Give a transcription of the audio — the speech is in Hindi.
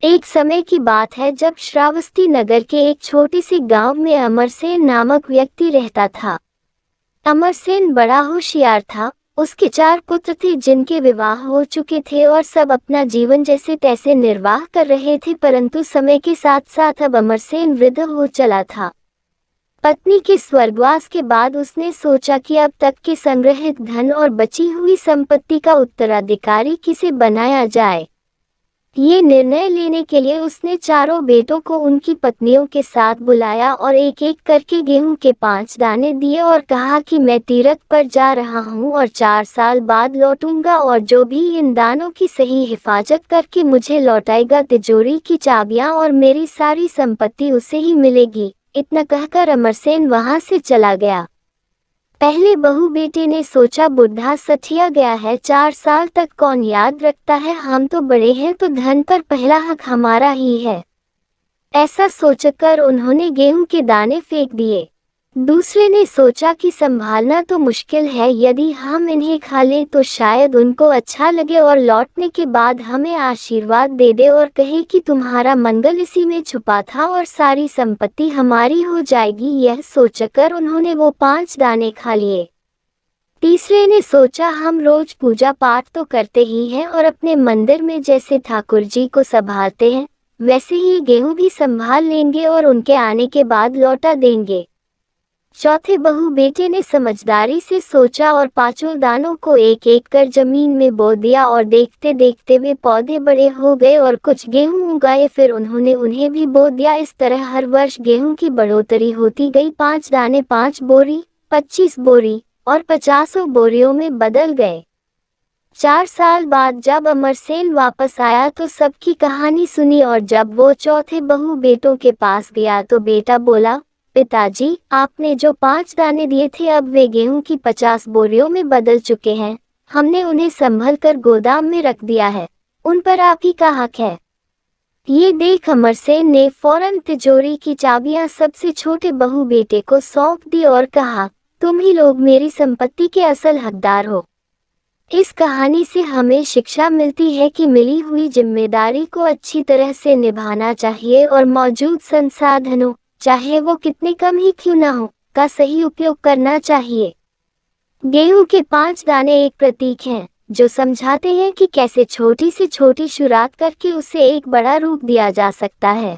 एक समय की बात है जब श्रावस्ती नगर के एक छोटे से गांव में अमरसेन नामक व्यक्ति रहता था। अमरसेन बड़ा होशियार था। उसके 4 पुत्र थे जिनके विवाह हो चुके थे और सब अपना जीवन जैसे तैसे निर्वाह कर रहे थे, परंतु समय के साथ साथ अब अमरसेन वृद्ध हो चला था। पत्नी के स्वर्गवास के बाद उसने सोचा कि अब तक के संग्रहित धन और बची हुई संपत्ति का उत्तराधिकारी किसे बनाया जाए। ये निर्णय लेने के लिए उसने चारों बेटों को उनकी पत्नियों के साथ बुलाया और एक एक करके गेहूं के 5 दाने दिए और कहा कि मैं तीरथ पर जा रहा हूं और 4 साल बाद लौटूंगा, और जो भी इन दानों की सही हिफाजत करके मुझे लौटाएगा, तिजोरी की चाबियां और मेरी सारी संपत्ति उसे ही मिलेगी। इतना कहकर अमरसेन वहां से चला गया। पहले बहू बेटे ने सोचा, बुढ़ा सठिया गया है, 4 साल तक कौन याद रखता है, हम तो बड़े हैं तो धन पर पहला हक हमारा ही है। ऐसा सोचकर उन्होंने गेहूं के दाने फेंक दिए। दूसरे ने सोचा कि संभालना तो मुश्किल है, यदि हम इन्हें खा लें तो शायद उनको अच्छा लगे और लौटने के बाद हमें आशीर्वाद दे दे और कहे कि तुम्हारा मंगल इसी में छुपा था और सारी संपत्ति हमारी हो जाएगी। यह सोचकर उन्होंने वो 5 दाने खा लिए। तीसरे ने सोचा, हम रोज पूजा पाठ तो करते ही हैं और अपने मंदिर में जैसे ठाकुर जी को संभालते हैं वैसे ही गेहूं भी संभाल लेंगे और उनके आने के बाद लौटा देंगे। चौथे बहू बेटे ने समझदारी से सोचा और 5 दानों को एक एक कर जमीन में बो दिया और देखते देखते वे पौधे बड़े हो गए और कुछ गेहूं उगाए, फिर उन्होंने उन्हें भी बो दिया। इस तरह हर वर्ष गेहूं की बढ़ोतरी होती गई। 5 दाने 5 बोरी, 25 बोरी और 50 बोरियों में बदल गए। 4 साल बाद जब अमरसेन वापस आया तो सबकी कहानी सुनी और जब वो चौथे बहू बेटों के पास गया तो बेटा बोला, पिताजी, आपने जो 5 दाने दिए थे अब वे गेहूं की 50 बोरियों में बदल चुके हैं। हमने उन्हें संभल कर गोदाम में रख दिया है, उन पर आप ही का हक है। ये देख अमरसेन ने फौरन तिजोरी की चाबियां सबसे छोटे बहू बेटे को सौंप दी और कहा, तुम ही लोग मेरी संपत्ति के असल हकदार हो। इस कहानी से हमें शिक्षा मिलती है कि मिली हुई जिम्मेदारी को अच्छी तरह से निभाना चाहिए और मौजूद संसाधनों, चाहे वो कितने कम ही क्यों ना हो, का सही उपयोग करना चाहिए। गेहूं के 5 दाने एक प्रतीक हैं जो समझाते हैं कि कैसे छोटी से छोटी शुरुआत करके उसे एक बड़ा रूप दिया जा सकता है।